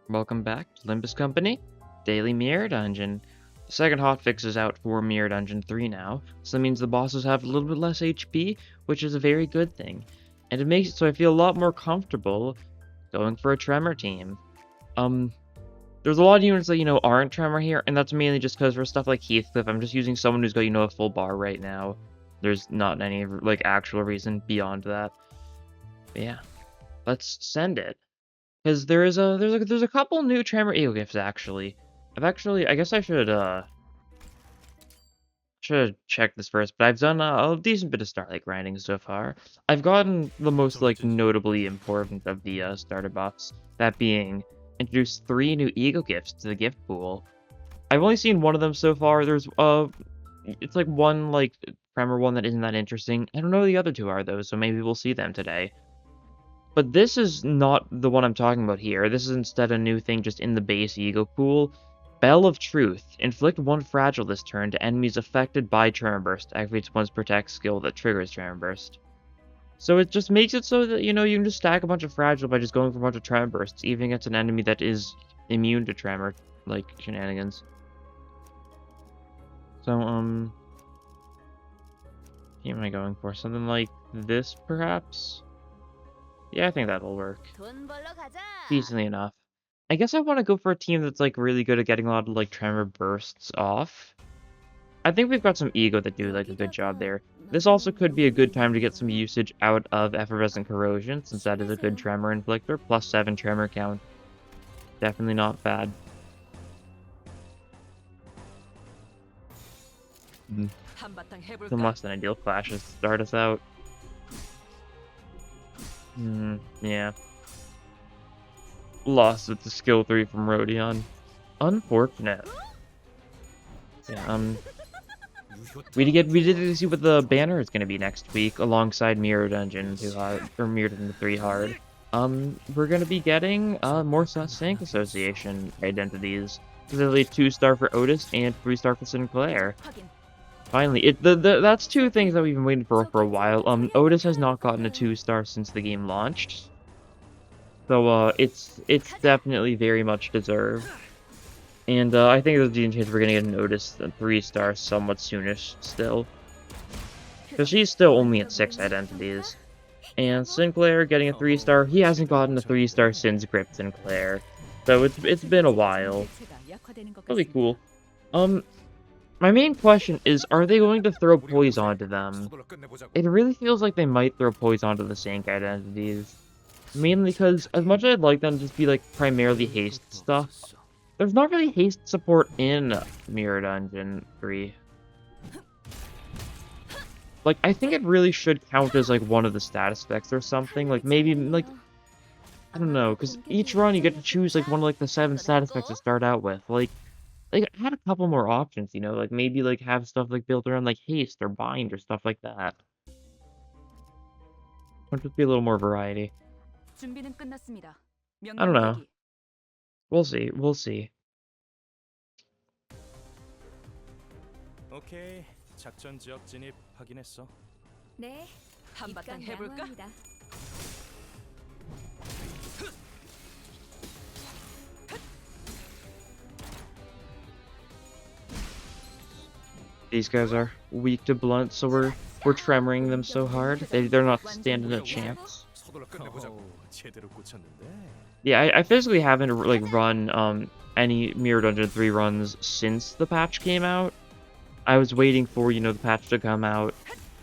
Welcome back to Limbus Company, Daily Mirror Dungeon. The second hotfix is out for Mirror Dungeon 3 now, so that means the bosses have a little bit less HP, which is a very good thing. And it makes it so I feel a lot more comfortable going for a Tremor team. There's a lot of units that, aren't Tremor here, and that's mainly just because for stuff like Heathcliff, I'm just using someone who's got, a full bar right now. There's not any, actual reason beyond that. But yeah, let's send it. Because there's a couple new Tremor E.G.O Gifts actually. I guess I should check this first, but I've done a decent bit of Starlight grinding so far. I've gotten the most notably important of the starter buffs, that being introduced 3 new E.G.O Gifts to the gift pool. I've only seen one of them so far. There's it's like one Tremor one that isn't that interesting. I don't know who the other 2 are though, so maybe we'll see them today. But this is not the one I'm talking about here. This is instead a new thing just in the base E.G.O pool. Bell of Truth. Inflict 1 fragile this turn to enemies affected by Tremor Burst. Activates one's Protect skill that triggers Tremor Burst. So it just makes it so that, you can just stack a bunch of fragile by just going for a bunch of Tremor Bursts, even against an enemy that is immune to Tremor, like shenanigans. So, what am I going for? Something like this, perhaps? Yeah, I think that'll work. Decently enough. I guess I want to go for a team that's really good at getting a lot of Tremor bursts off. I think we've got some E.G.O that do a good job there. This also could be a good time to get some usage out of Effervescent Corrosion, since that is a good Tremor inflictor. +7 Tremor count. Definitely not bad. Some less than ideal flashes to start us out. Yeah. Lost with the skill 3 from Rodion. Unfortunate. Yeah, we did to see what the banner is gonna be next week alongside Mirror Dungeon 2 hard or Mirror Dungeon 3 hard. We're gonna be getting more Sync Association identities. Specifically 2-star for Otis and 3-star for Sinclair. Finally, that's 2 things that we've been waiting for a while. Otis has not gotten a 2-star since the game launched. So, it's definitely very much deserved. And, I think there's a decent chance we're gonna get an Otis 3-star somewhat soonish still. Because she's still only at 6 identities. And Sinclair getting a 3-star, he hasn't gotten a 3-star since Grip Sinclair. So it's been a while. Really cool. My main question is, are they going to throw poise onto them? It really feels like they might throw poise onto the Sync identities. Mainly because, as much as I'd like them to just be, primarily haste stuff, there's not really haste support in Mirror Dungeon 3. I think it really should count as, one of the status effects or something. Maybe, I don't know, because each run you get to choose, one of, the 7 status effects to start out with. Add a couple more options, maybe, have stuff, built around, haste or bind or stuff like that. Would just be a little more variety. I don't know. We'll see. We'll see. 오케이, 작전 지역 진입 확인했어. 네, 한바탕 해볼까? These guys are weak to blunt, so we're tremoring them so hard. They're not standing a chance. Yeah, I physically haven't run any Mirror Dungeon 3 runs since the patch came out. I was waiting for the patch to come out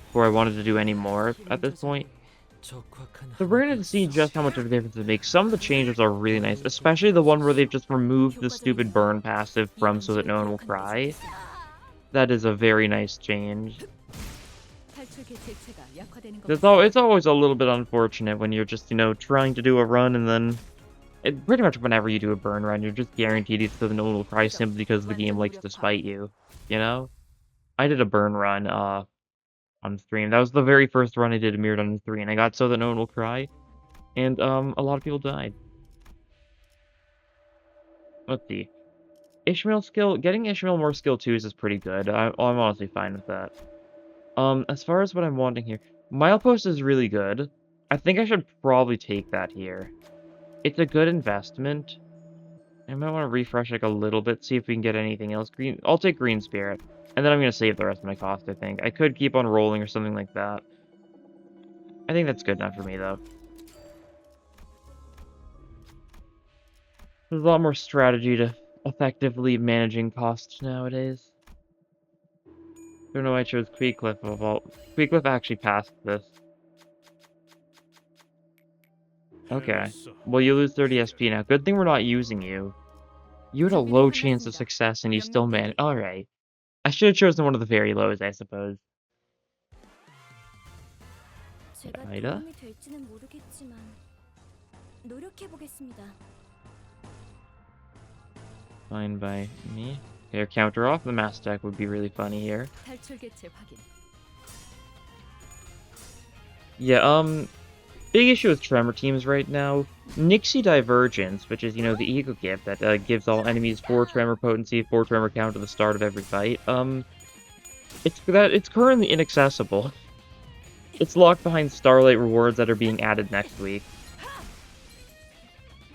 before I wanted to do any more at this point. So we're gonna see just how much of a difference it makes. Some of the changes are really nice, especially the one where they've just removed the stupid burn passive from So That No One Will Cry. That is a very nice change. It's always a little bit unfortunate when you're just, trying to do a run and then... pretty much whenever you do a burn run, you're just guaranteed it's so that no one will cry simply because the game likes to spite you, I did a burn run, on stream. That was the very first run I did in Mirror Dungeon 3, and I got So That No One Will Cry, and, a lot of people died. Let's see. Ishmael skill, getting Ishmael more skill 2s is pretty good. I'm honestly fine with that. As far as what I'm wanting here, Milepost is really good. I think I should probably take that here. It's a good investment. I might want to refresh like a little bit, see if we can get anything else. Green. I'll take Green Spirit, and then I'm gonna save the rest of my cost. I think I could keep on rolling or something like that. I think that's good enough for me though. There's a lot more strategy to effectively managing costs nowadays. Don't know why I chose Queecliff of all. Queecliff actually passed this. Okay. Well, you lose 30 SP now. Good thing we're not using you. You had a low chance of success and you still managed. Alright. I should have chosen one of the very lows, I suppose. 제가 Ida? 도움이 될지는 모르겠지만 노력해 보겠습니다. Fine by me. Here, counter off. The mass deck would be really funny here. 탈출 개체 확인. Yeah, big issue with Tremor teams right now. Nixie Divergence, which is, the E.G.O gift that gives all enemies 4 Tremor potency, 4 Tremor count at the start of every fight. It's currently inaccessible. It's locked behind Starlight rewards that are being added next week.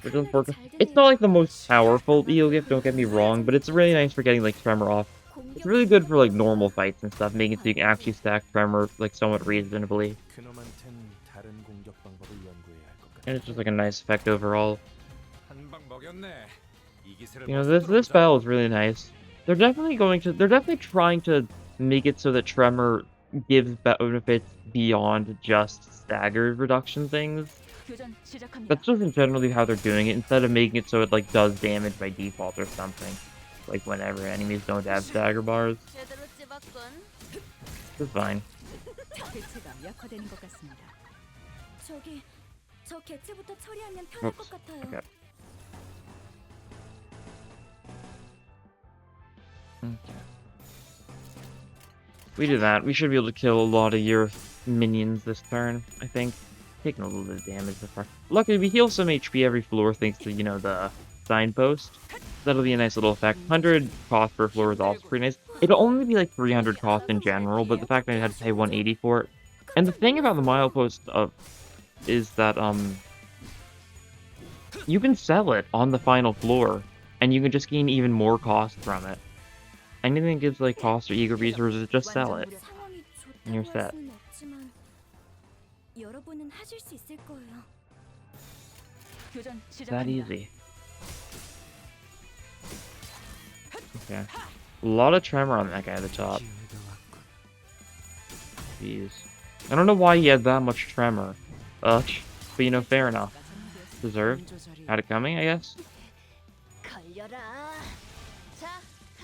Which is unfortunate. It's not like the most powerful E.G.O gift, don't get me wrong, but it's really nice for getting like Tremor off. It's really good for like normal fights and stuff, making it so you can actually stack Tremor like somewhat reasonably. And it's just like a nice effect overall. This battle is really nice. They're definitely trying to make it so that Tremor gives benefits beyond just staggered reduction things. 교전 시작합니다. That's just generally how they're doing it, instead of making it so it like does damage by default or something. Like whenever enemies don't have stagger bars. 제대로 찝었군. It's fine. 개체가 약화되는 것 같습니다. 저기 저 개체부터 처리하면 편할 것 같아요. Okay. Okay. We do that. We should be able to kill a lot of your minions this turn, I think. Taking a little bit of damage so far. Luckily, we heal some HP every floor thanks to, the signpost. That'll be a nice little effect. 100 cost per floor is also pretty nice. It'll only be like 300 cost in general, but the fact that I had to pay 180 for it. And the thing about the milepost is that, you can sell it on the final floor, and you can just gain even more cost from it. Anything that gives like cost or ego resources, just sell it. And you're set. 여러분은 하실 수 있을 거예요. 교전 It's that easy. Okay. A lot of Tremor on that guy at the top. Jeez. I don't know why he had that much Tremor. But, fair enough. Deserved. Had it coming, I guess.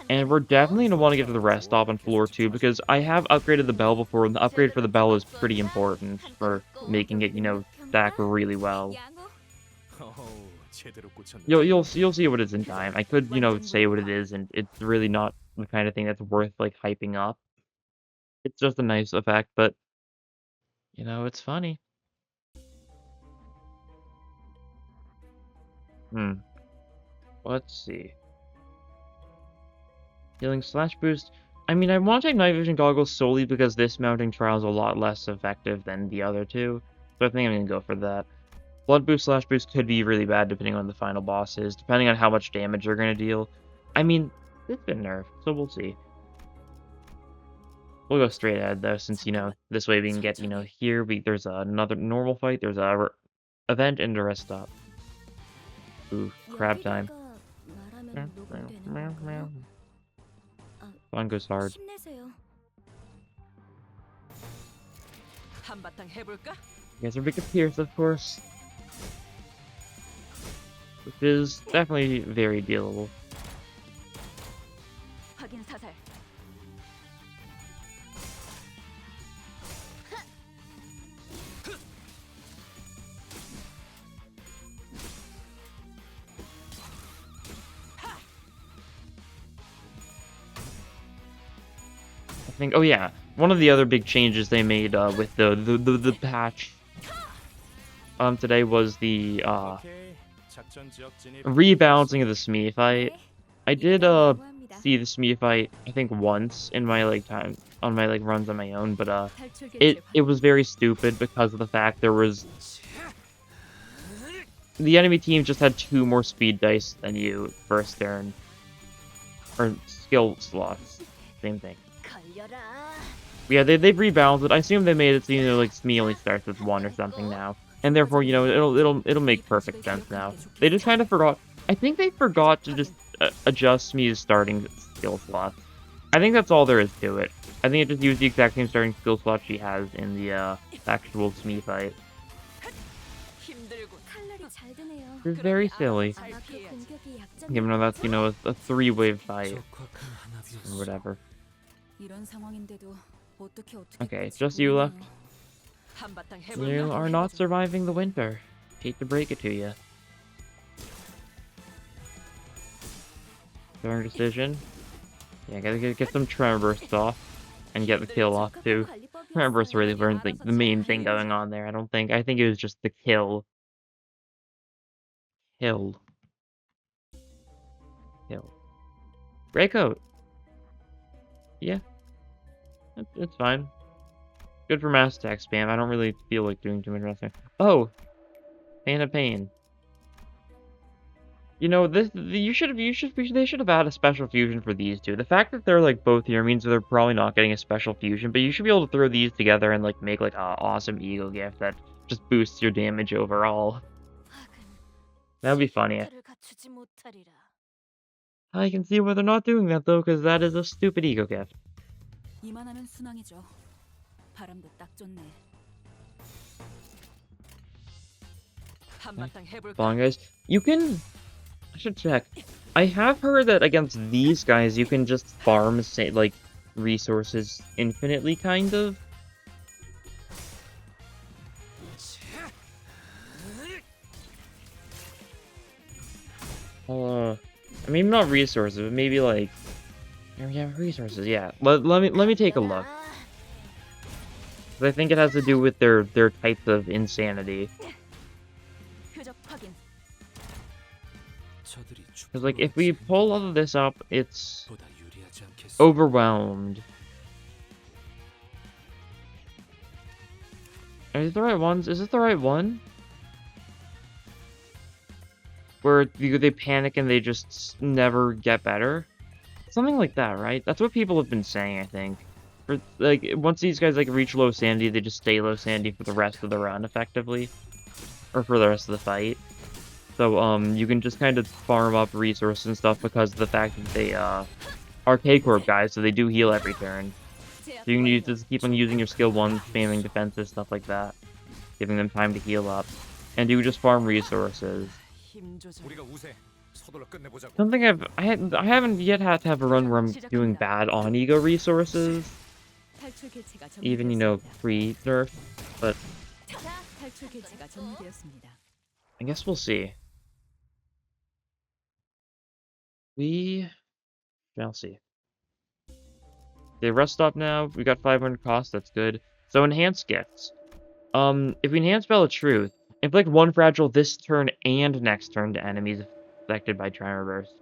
And we're definitely going to want to get to the rest stop on floor 2, because I have upgraded the bell before, and the upgrade for the bell is pretty important for making it, stack really well. You'll see what it's in time. I could, say what it is, and it's really not the kind of thing that's worth, like, hyping up. It's just a nice effect, but, it's funny. Let's see. Healing slash boost. I mean, I want to take night vision goggles solely because this mounting trial is a lot less effective than the other two. So I think I'm going to go for that. Blood boost slash boost could be really bad depending on the final bosses, depending on how much damage they're going to deal. I mean, it's been nerfed, so we'll see. We'll go straight ahead though, since, this way we can get, here there's another normal fight, there's a event, and a rest stop. Ooh, crab time. One goes hard. 힘내세요. 한바탕 해볼까? You guys are big Pierce, of course. Which is definitely very dealable. 확인 사살. Oh yeah, one of the other big changes they made with the patch today was the rebalancing of the Smee fight. I did see the Smee fight I think once in my time on my runs on my own, but it was very stupid because of the fact there was the enemy team just had 2 more speed dice than you first turn. Or skill slots. Same thing. 걸려라. Yeah, they've rebalanced it. I assume they made it so, you know, like Smee only starts with 1 or something now. And therefore, you know, it'll make perfect sense now. They just kind of forgot. I think they forgot to just adjust Smee's starting skill slots. I think that's all there is to it. I think it just used the exact same starting skill slot she has in the actual Smee fight. 힘들고 칼날이 잘 드네요. It's very silly. 아마 그 공격이 약점이 Even though that's, you know, a 3-wave fight. Or whatever. 이런 상황인데도 어떻게 Okay, just you left. 한바탕 You 해볼까? are not surviving the winter. Hate to break it to you. Turn decision. Yeah, gotta get some Tremor bursts off. And get the kill off too. Tremor bursts really weren't like, the main thing going on there, I don't think. I think it was just the kill. Kill. Gray coat. Yeah. It's fine. Good for mass attack spam. I don't really feel like doing too much wrestling. Oh! Fan of Pain. You know, they should have had a special fusion for these two. The fact that they're like both here means they're probably not getting a special fusion, but you should be able to throw these together and like make like an awesome E.G.O gift that just boosts your damage overall. That would be funny. I can see why they're not doing that though, because that is a stupid E.G.O gift. 이만하면 순항이죠. 바람도 딱 좋네. 한바탕 해볼까? Hold on, guys. You can... I should check. I have heard that against these guys, you can just farm, say, like, resources infinitely, kind of. I mean, not resources, but maybe, like... Yeah, resources, yeah. Let me take a look. 'Cause I think it has to do with their types of insanity. 표적 확인. Because, like, if we pull all of this up, it's overwhelmed. Are these the right ones? Is this the right one? Where they panic and they just never get better? Something like that, right? That's what people have been saying, I think. For, like, once these guys, like, reach low sanity, they just stay low sanity for the rest of the run, effectively. Or for the rest of the fight. So, you can just kind of farm up resources and stuff because of the fact that they, are K-Corp guys, so they do heal every turn. So you can just keep on using your skill 1, spamming defenses, stuff like that. Giving them time to heal up. And you just farm resources. Something I haven't yet had to have a run where I'm doing bad on E.G.O resources. 탈출 개체가 Even, you know, 정리되었습니다. pre-nerf. But 탈출 개체가 정리되었습니다. I guess we'll see. We shall see. Okay, rest stop now. We got 500 cost. That's good. So enhanced gifts. If we enhance Bell of Truth, inflict 1 fragile this turn and next turn to enemies affected by Tremor Burst.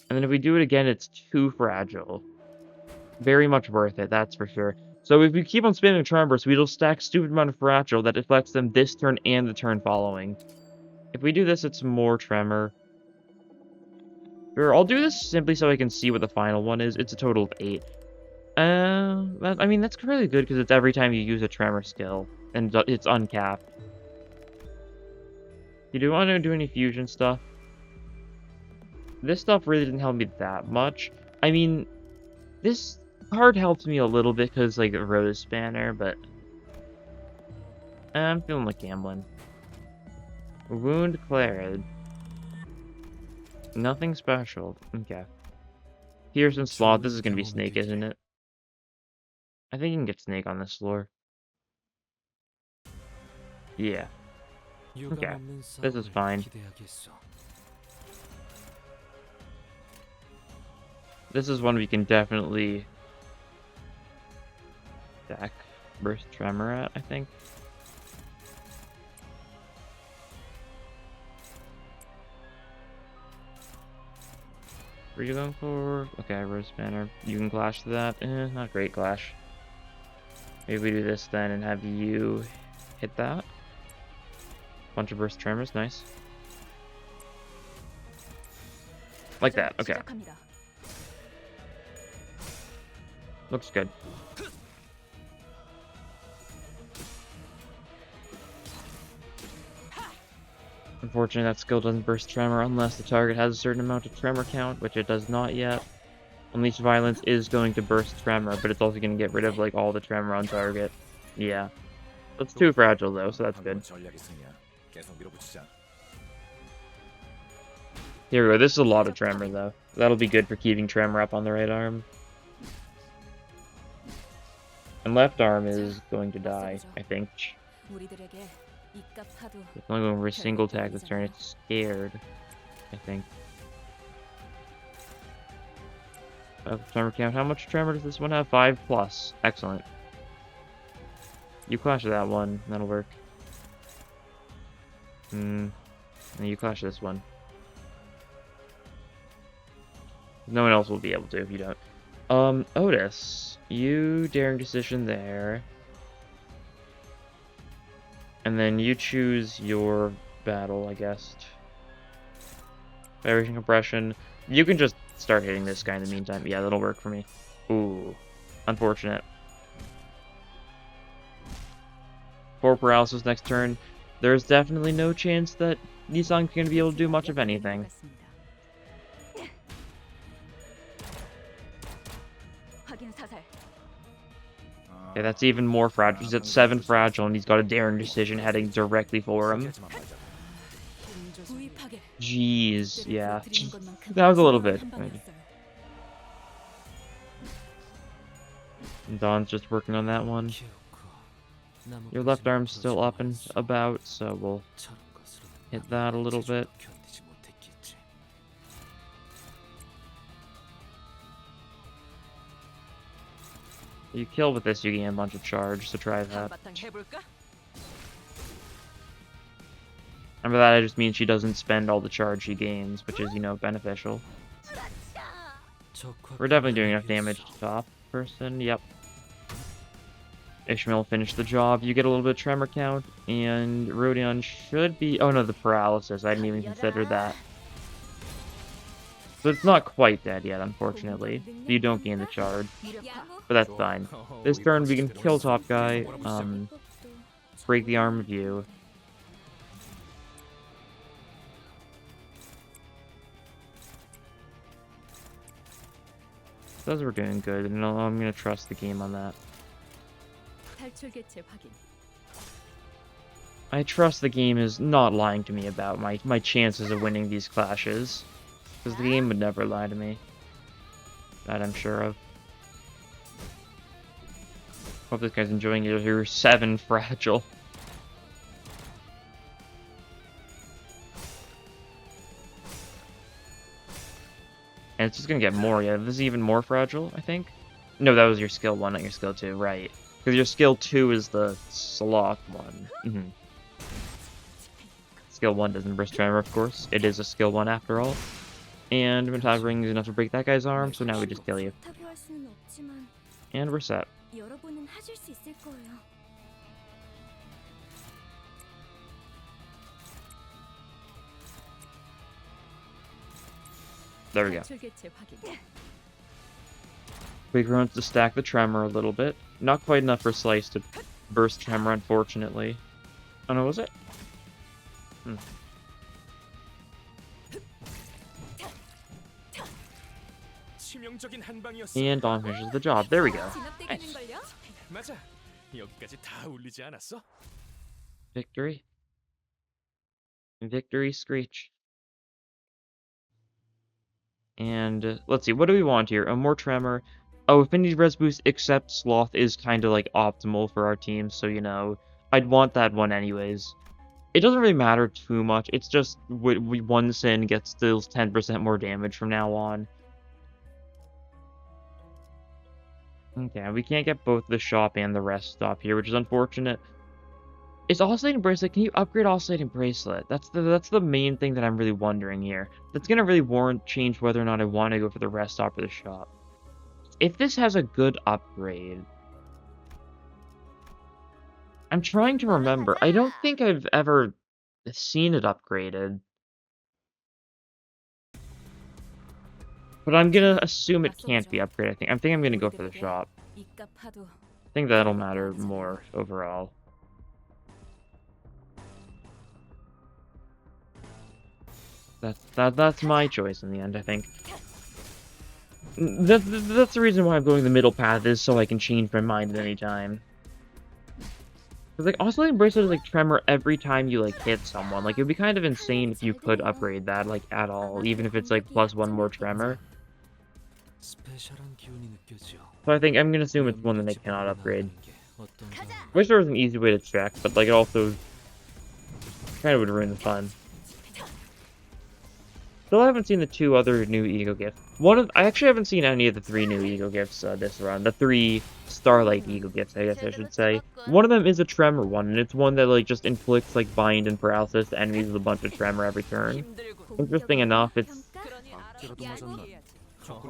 And then if we do it again, it's 2 fragile. Very much worth it, that's for sure. So if we keep on spamming Tremor Burst, we'll stack stupid amount of fragile that affects them this turn and the turn following. If we do this, it's more Tremor. Sure, I'll do this simply so I can see what the final one is. It's a total of 8. I mean, that's really good because it's every time you use a Tremor skill, and it's uncapped. You do want to do any fusion stuff? This stuff really didn't help me that much. I mean, this card helps me a little bit because, like, Rose Spanner, but... I'm feeling like gambling. Wound cleared. Nothing special. Okay. Pierce and Sloth. This is gonna be Snake, isn't it? I think you can get Snake on this floor. Yeah. Okay. This is fine. This is one we can definitely stack Burst Tremor at, I think. What are you going for? Okay, Rose Banner. You can clash to that. Not great clash. Maybe we do this then and have you hit that. Bunch of burst tremors, nice. Like that, okay. 시작합니다. Looks good. Unfortunately, that skill doesn't burst Tremor unless the target has a certain amount of Tremor count, which it does not yet. Unleash Violence is going to burst Tremor, but it's also going to get rid of, like, all the Tremor on target. Yeah. It's too fragile, though, so that's good. Here we go. This is a lot of Tremor, though. That'll be good for keeping Tremor up on the right arm. And left arm is going to die, I think. 우리들에게 이깟 파도 It's only going for a single attack this turn. It's scared, I think. Tremor count. How much Tremor does this one have? 5+. Excellent. You clash that one. That'll work. And you clash this one. No one else will be able to if you don't. Otis, you daring decision there. And then you choose your battle, I guess. Vibration compression. You can just start hitting this guy in the meantime. Yeah, that'll work for me. Ooh. Unfortunate. 4 paralysis next turn. There's definitely no chance that Nissan's going to be able to do much of anything. 확인 사살. Yeah, that's even more fragile. He's at 7 fragile, and he's got a daring decision heading directly for him. 구입하게. Jeez, yeah. 드린 것만큼 That was a little bit. 한 방이었어요. And Don's just working on that one. Your left arm's still up and about, so we'll hit that a little bit. You kill with this, you gain a bunch of charge, so try that. 한바탕 해볼까? And by that, I just mean she doesn't spend all the charge she gains, which is, you know, beneficial. We're definitely doing enough damage to top person, yep. Ishmael finished the job. You get a little bit of tremor count, and Rodion should be... Oh no, the paralysis. I didn't even consider that. So it's not quite dead yet, unfortunately. You don't gain the charge, but that's fine. This turn, we can kill top guy, break the arm of you. Those were doing good, and I'm gonna trust the game on that. 탈출 개체 확인. I trust the game is not lying to me about my chances of winning these clashes. Because the game would never lie to me. That I'm sure of. Hope this guy's enjoying it. You're 7 fragile. And it's just gonna get more, yeah. This is even more fragile, I think. No, that was your skill 1, not your skill 2, right. Because your skill 2 is the sloth one. Skill 1 doesn't burst tremor, of course. It is a skill 1 after all. And Mental Ring is enough to break that guy's arm, so now we just kill you. 타격할 수는 없지만 And we're set. 여러분은 하실 수 있을 거예요. There we go. 탈출 개체 확인. Quick runs to stack the tremor a little bit. Not quite enough for Slice to burst tremor, unfortunately. Oh no, was it? 치명적인 한 방이었어. And Dawn finishes the job. There we go. 진압되기는걸요? 맞아. 여기까지 다 울리지 않았어? Victory. Victory Screech. And let's see, what do we want here? A more tremor. Oh, Affinity Res Boost except Sloth is kind of like optimal for our team, so you know, I'd want that one anyways. It doesn't really matter too much, it's just one sin gets deals 10% more damage from now on. Okay, we can't get both the shop and the rest stop here, which is unfortunate. Is Oscillating Bracelet, can you upgrade Oscillating Bracelet? That's the main thing that I'm really wondering here. That's gonna really warrant change whether or not I want to go for the rest stop or the shop. If this has a good upgrade... I'm trying to remember. I don't think I've ever seen it upgraded. But I'm gonna assume it can't be upgraded. I think I'm gonna go for the shop. 이깟 파도 I think that'll matter more overall. That's my choice in the end, I think. That's the reason why I'm going the middle path, is so I can change my mind at any time. Cause like oscillating bracelet is like tremor every time you like hit someone. Like it'd be kind of insane if you could upgrade that like at all, even if it's like +1 more tremor. 스페셜한 기운이 느껴져. So I think I'm gonna assume it's one that they cannot upgrade. Wish there was an easy way to check, but like it also kind of would ruin the fun. Still haven't seen the 2 other new E.G.O gifts. I actually haven't seen any of the 3 new E.G.O gifts this run. The 3 Starlight E.G.O gifts, I guess I should say. One of them is a Tremor one, and it's one that like just inflicts like bind and paralysis to enemies with a bunch of Tremor every turn. 힘들군. Interesting enough, it's 그러니 알아서 피해야지.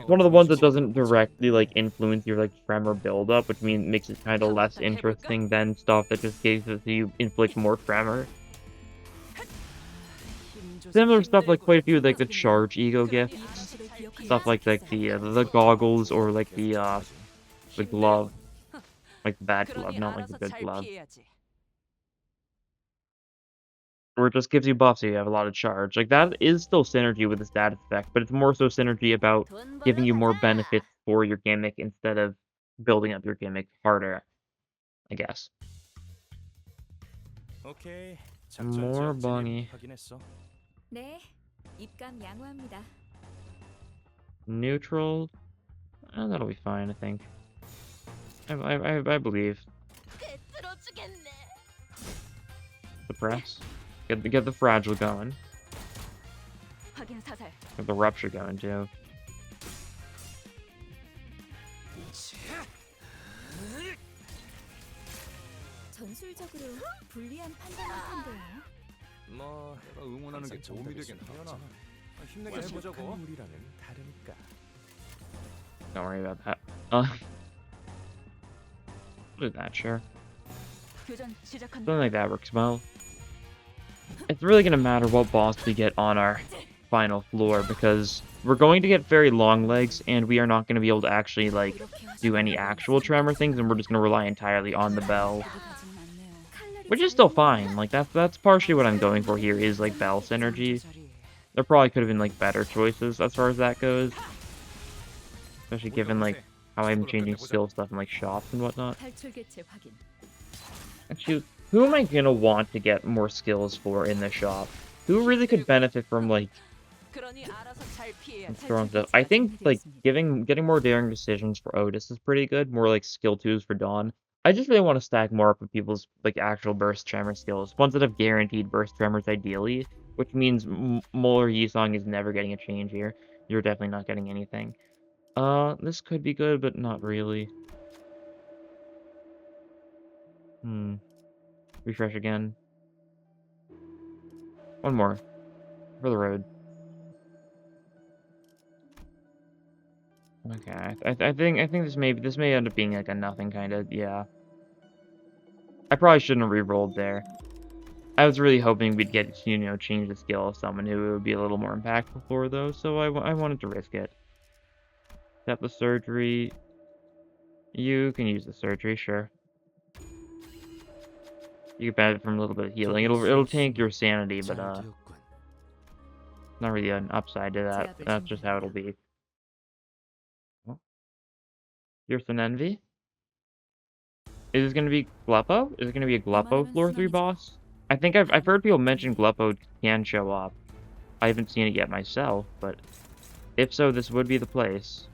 one of the ones that doesn't directly like influence your like Tremor buildup, which means makes it kind of less interesting than stuff that just gives it you inflict more Tremor. Similar stuff like quite a few like the charge E.G.O gifts, stuff like the goggles or like the glove, like the bad glove, 그러니 not like the 알아서 good 잘 glove. 피해야지. Or it just gives you buffs so you have a lot of charge. Like that is still synergy with the status effect, but it's more so synergy about giving you more benefits for your gimmick instead of building up your gimmick harder, I guess. 오케이. More 작전 지역 bungy. 진입 확인했어. 네, 입감 양호합니다. Neutral, that'll be fine, I think. I believe. 들어주겠네. Suppress. Get the fragile going. 확인 사살. Get the rupture going too. 전술적으로 불리한 판단일 텐데요. 뭐 내가 응원하는 게 도움이 되긴 하잖아. 힘내게 해보자고. 우리랑은 다르니까. Don't worry about that. Do that, sure. 교전 시작한다. Something like that works well. It's really gonna matter what boss we get on our final floor, because we're going to get very long legs, and we are not going to be able to actually like do any actual Tremor things, and we're just going to rely entirely on the bell, which is still fine. Like that's partially what I'm going for here, is like bell synergy. There probably could have been like better choices as far as that goes, especially given like how I'm changing skill stuff in like shops and whatnot. Actually, who am I gonna want to get more skills for in the shop? Who really could benefit from like 그러니 알아서 잘 피해야지. throwing stuff? I think like getting more daring decisions for Otis is pretty good. More like skill 2s for Dawn. I just really want to stack more up with people's like actual burst tremor skills, ones that have guaranteed burst tremors ideally, which means Molar Yisong is never getting a change here. You're definitely not getting anything. This could be good, but not really. Refresh again. One more. For the road. Okay, I think this may end up being like a nothing kind of, yeah. I probably shouldn't have re-rolled there. I was really hoping we'd get, change the skill of someone who would be a little more impactful for though, so I wanted to risk it. Got the surgery. You can use the surgery, sure. You can benefit from a little bit of healing. It'll tank your sanity, but not really an upside to that. That's just how it'll be. Oh. Here's an envy. Is this gonna be Gleppo? Is it gonna be a Gleppo floor 3 boss? I think I've heard people mention Gleppo can show up. I haven't seen it yet myself, but if so, this would be the place.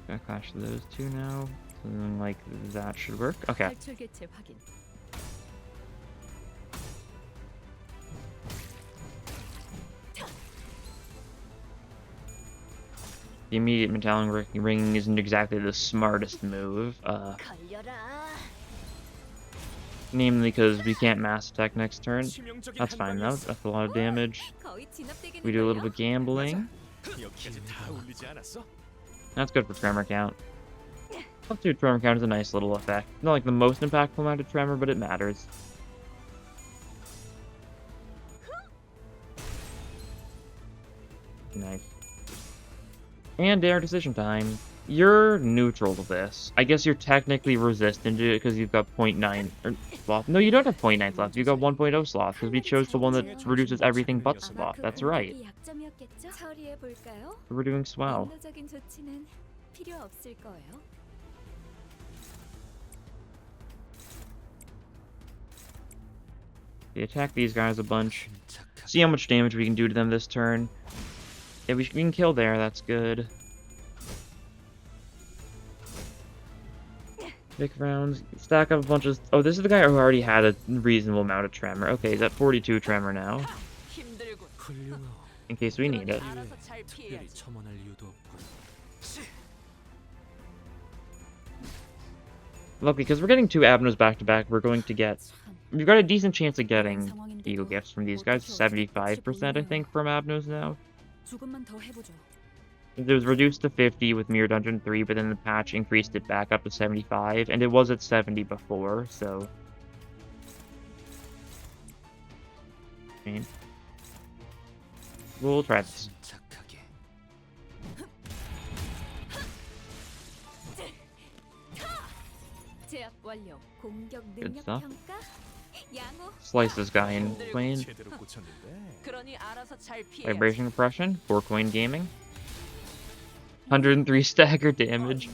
Gonna clash those two now. Something like that should work. Okay. The immediate metallic ringing isn't exactly the smartest move. 걸려라. Namely because we can't mass attack next turn. That's fine though. That's a lot of damage. 거의 진압되겠는걸요? We do a little bit gambling. 여기까지 다 올리지 않았어? That's good for Tremor count. Up to Tremor count is a nice little effect. Not like the most impactful amount of Tremor, but it matters. Nice. And Dare Decision time. You're neutral to this. I guess you're technically resistant to it because you've got 0.9 or sloth. No, you don't have 0.9 sloth. You've got 1.0 sloth because we chose the one that reduces everything but sloth. That's right. 그게 약점이었겠죠? 처리해 볼까요? We're doing swell. 법률적인 조치는 필요 없을 거예요. We attack these guys a bunch. See how much damage we can do to them this turn. Yeah, we can kill there. That's good. Pick rounds. Stack up a bunch of... Oh, this is the guy who already had a reasonable amount of Tremor. Okay, he's at 42 Tremor now, 힘들군. 훌륭하오. in case we need it. 알아서 잘 특별히 피해야지. 첨언할 이유도 없군. Look, because we're getting 2 Abnos back to back, we're going to get... We've got a decent chance of getting E.G.O Gifts from these guys. 75%, I think, from Abnos now. 조금만 더 해보죠. It was reduced to 50 with Mirror Dungeon 3, but then the patch increased it back up to 75, and it was at 70 before, so... Okay. We'll try this. 침착하게. 제압 완료. 공격 Good 능력 stuff. 평가. 양호. Slice this guy in twain. 제대로 꽂혔는데. 그러니 알아서 잘 피해야지. Vibration Compression, 4 coin gaming. 103 stagger damage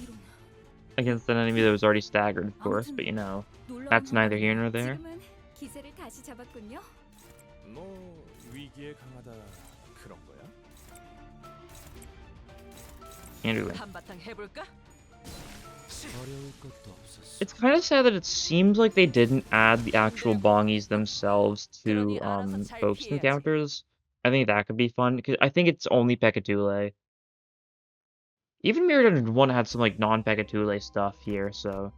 against an enemy that was already staggered, of course, but you know, 놀라운 that's neither here nor 환경이 there. 지금은 기세를 다시 잡았군요. 뭐 위기에 강하다 그런 거야? Andrew. 한바탕 해볼까? 어려울 것도 없었어. It's kind of sad that it seems like they didn't add the actual bongies themselves to focus encounters. I think that could be fun because I think it's only Pekatule. Even Mirror Dungeon 1 had some like non-Pekatule stuff here, so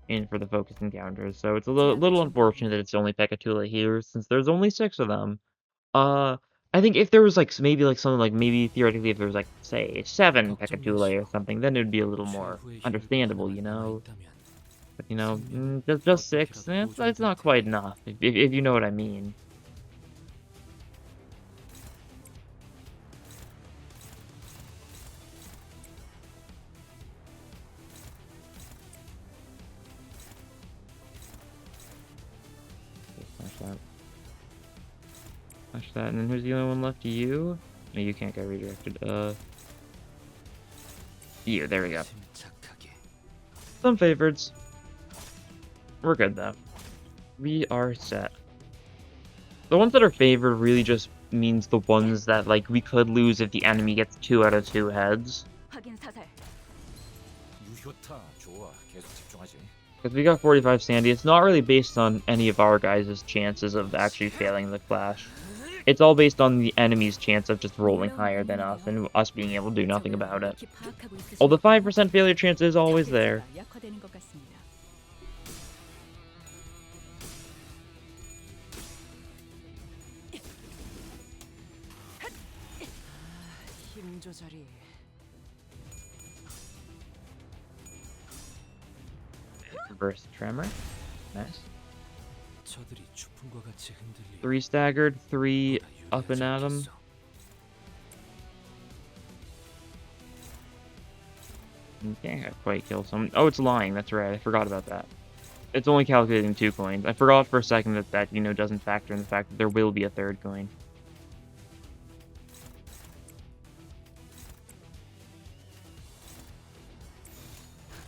in for the focus encounters. So it's a little unfortunate that it's only Pekatule here since there's only 6 of them. I think if there was like maybe like something like maybe theoretically if there was like say 7 Pekatule or something, then it would be a little more understandable, you know. But you know, just 6, it's not quite enough if you know what I mean. Flash that, and then who's the only one left? You? No, you can't get redirected. You, there we go. 침착하게. Some favorites. We're good though. We are set. The ones that are favored really just means the ones that like we could lose if the enemy gets 2 out of 2 heads. 확인 사살. 유효타 좋아. 계속 집중하지. Because we got 45 Sandy, it's not really based on any of our guys' chances of actually failing the clash. It's all based on the enemy's chance of just rolling higher than us and us being able to do nothing about it. Although 5% failure chance is always there. 약화되는 것 같습니다. 힘 조절이. Reverse Tremor. Nice. 저들이 추풍과 같이 흔들리. 3 staggered, 3 up and at him. Can't quite kill someone. Oh, it's lying. That's right. I forgot about that. It's only calculating 2 coins. I forgot for a second that you know doesn't factor in the fact that there will be a 3rd coin.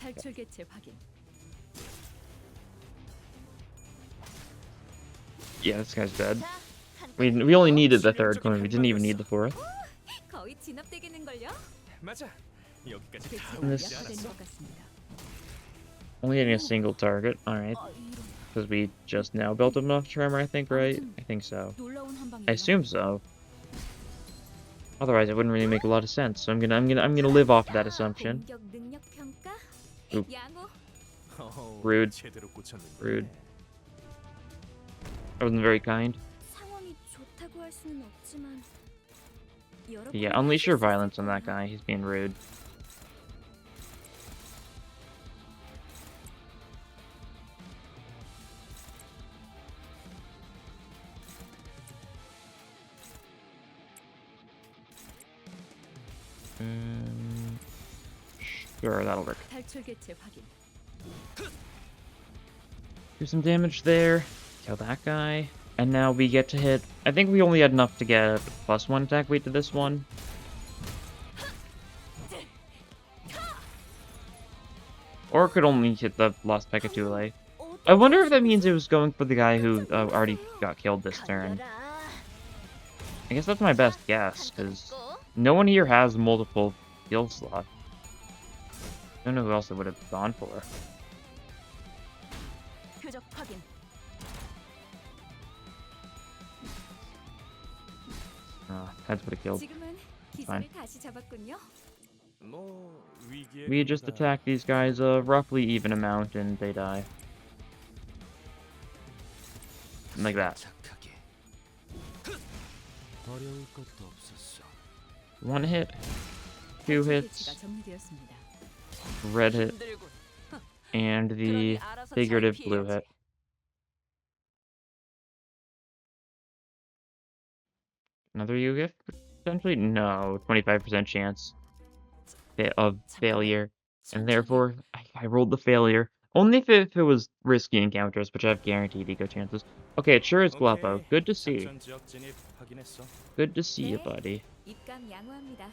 탈출 개체 확인. Yeah, this guy's dead. We only needed the 3rd coin. We didn't even need the 4th. 거의 진압되겠는걸요? 맞아. 여기까지 다 개체가 This- 약화되는 것 같습니다. Only hitting a single target. Alright. Because we just now built up enough Tremor, I think, right? I think so. 놀라운 한 방이에요. I assume so. Otherwise, it wouldn't really make a lot of sense. So I'm gonna live off that assumption. 공격 능력 평가. Oop. 양호. Rude. 제대로 꽂혔는데. Rude. I wasn't very kind. 상황이 좋다고 할 수는 없지만 Yeah, unleash your violence on that guy. He's being rude. Sure, that'll work. 탈출 개체 확인. Do some damage there. Kill that guy. And now we get to hit... I think we only had enough to get a +1 attack weight to this one. Or it could only hit the Lost Pekatule. I wonder if that means it was going for the guy who already got killed this turn. I guess that's my best guess, because no one here has multiple kill slots. I don't know who else it would have gone for. 표적 확인. Heads would have killed. 지금은 Fine. 기세를 다시 잡았군요. 뭐 위기에 We just attack these guys a roughly even amount and they die. Like that. 착하게. 어려울 것도 없었어. 1 hit, 2 탈출 hits, 개체가 정리되었습니다. red hit, 힘들군. and the 그러니 알아서 잘 figurative blue 피해야지. hit. Another E.G.O gift? Potentially? No. 25% chance of failure. And therefore, I rolled the failure. Only if it was risky encounters, which have guaranteed E.G.O chances. Okay, it sure is Guapo. Good to see. 작전 지역 진입 확인했어. Good to see you, buddy. 입감 양호합니다.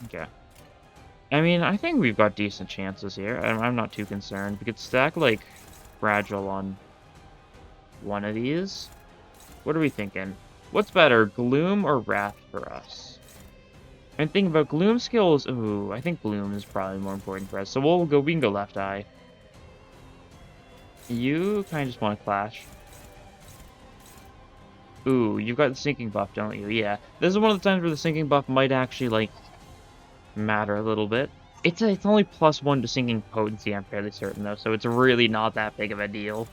Okay. I mean, I think we've got decent chances here. I'm not too concerned. We could stack, like, Fragile on one of these. What are we thinking? What's better, Gloom or Wrath for us? I'm thinking about Gloom skills. Ooh, I think Gloom is probably more important for us. So we can go left eye. You kind of just want to clash. Ooh, you've got the sinking buff, don't you? Yeah. This is one of the times where the sinking buff might actually, like, matter a little bit. It's only +1 to sinking potency, I'm fairly certain, though, so it's really not that big of a deal.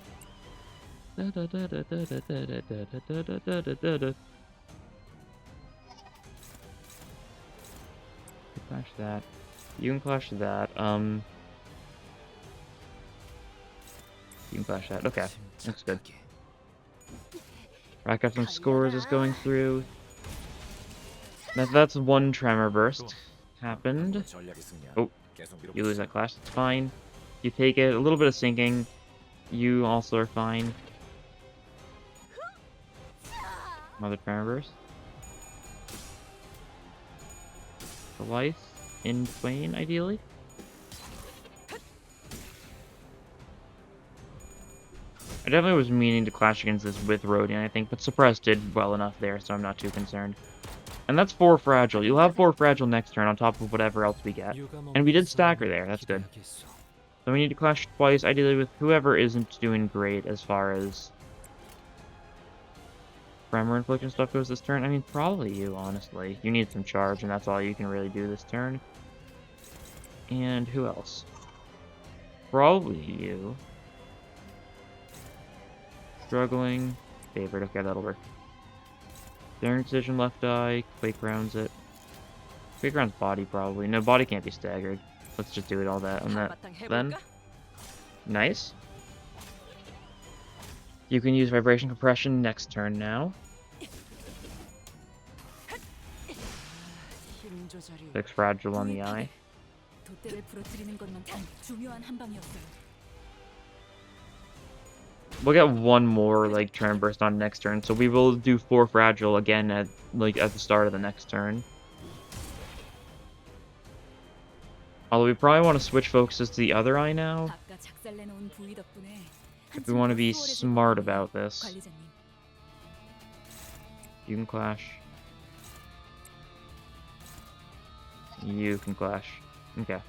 Clash that. You can clash that. You can clash that. Okay, that's good. Rack up some scores is going through. That's one Tremor burst. Happened. Oh, you lose that clash. It's fine. You take it. A little bit of sinking. You also are fine. Another Tremor burst. The life in Twain, ideally. I definitely was meaning to clash against this with Rodion, I think, but Suppress did well enough there, so I'm not too concerned. And that's 4 Fragile. You'll have 4 Fragile next turn on top of whatever else we get. And we did stagger there, that's good. So we need to clash twice, ideally with whoever isn't doing great as far as Tremor Infliction stuff goes this turn. I mean, probably you, honestly. You need some charge, and that's all you can really do this turn. And who else? Probably you. Struggling. Favored. Okay, that'll work. Daring Decision left eye. Quake rounds it. Quake rounds body, probably. No, body can't be staggered. Let's just do it all that on that. Then. Nice. You can use Vibration Compression next turn now. 힘 조절이 6 Fragile on the eye. 돛대를 부러뜨리는 것만 단 중요한 한 방이었어요. We'll get one more, like, Tremor Burst on next turn, so we will do 4 Fragile again at the start of the next turn. Although we probably want to switch focuses to the other eye now, 아까 작살내놓은 부위 덕분에 if we want to be smart about this. 관리자님. You can clash. You can clash. Okay.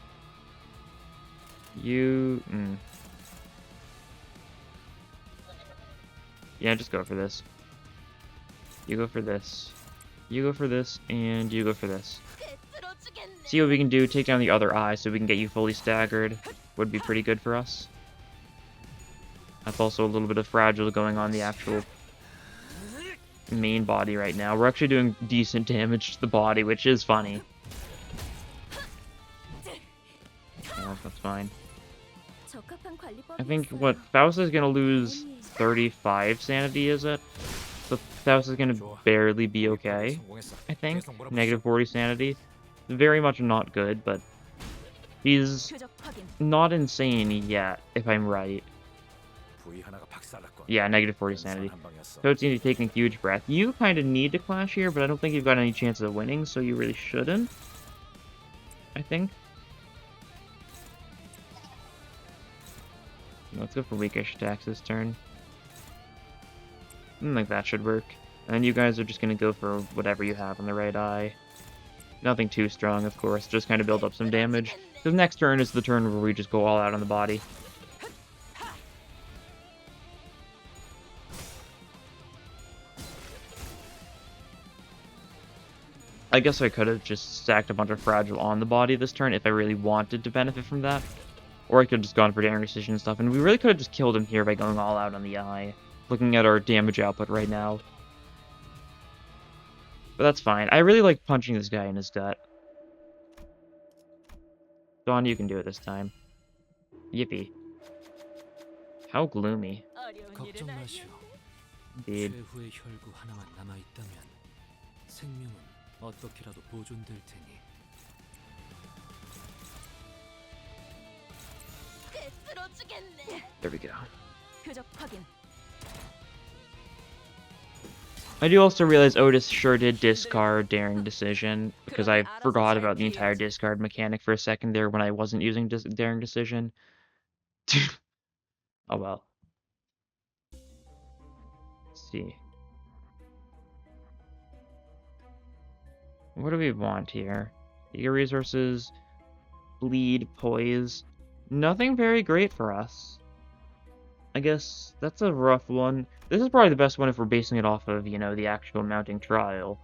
You... Yeah, just go for this. You go for this. You go for this, and you go for this. See what we can do. Take down the other eye so we can get you fully staggered. Would be pretty good for us. That's also a little bit of fragile going on the actual main body right now. We're actually doing decent damage to the body, which is funny. Yeah, that's fine. I think, what, Faust is going to lose 35 sanity, is it? So Faust is going to barely be okay, I think. Negative 40 sanity. Very much not good, but he's not insane yet, if I'm right. Yeah, negative 40 sanity. So it's going to be taking a huge breath. You kind of need to clash here, but I don't think you've got any chance of winning, so you really shouldn't. I think. Let's go for weakish attacks this turn. I think that should work. And you guys are just going to go for whatever you have on the right eye. Nothing too strong, of course. Just kind of build up some damage. Because next turn is the turn where we just go all out on the body. I guess I could have just stacked a bunch of fragile on the body this turn if I really wanted to benefit from that. Or I could have just gone for daring decision and stuff. And we really could have just killed him here by going all out on the eye. Looking at our damage output right now. But that's fine. I really like punching this guy in his gut. Dawn, you can do it this time. Yippee. How gloomy. 걱정 마시오. Indeed. 최후의 혈구 하나만 남아 있다면 생명은 어떻게라도 보존될 테니. There we go. 표적 확인. I do also realize Otis sure did discard Daring Decision, because I forgot about the entire discard mechanic for a second there when I wasn't using Daring Decision. Oh well. Let's see. What do we want here? Eager resources, bleed, poise. Nothing very great for us. I guess that's a rough one. This is probably the best one if we're basing it off of, you know, the actual mounting trial.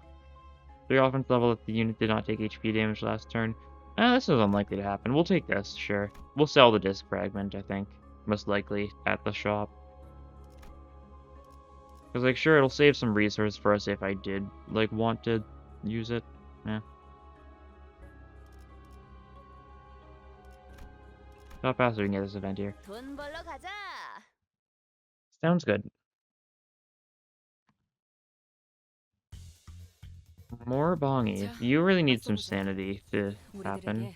3 offense level if the unit did not take HP damage last turn. This is unlikely to happen. We'll take this, sure. We'll sell the disc fragment, I think. Most likely, at the shop. Because, like, sure, it'll save some resources for us if I did, like, want to use it. Yeah. How fast we can get this event here. 돈 벌러 가자. Sounds good. More bongy. You really need some sanity to happen.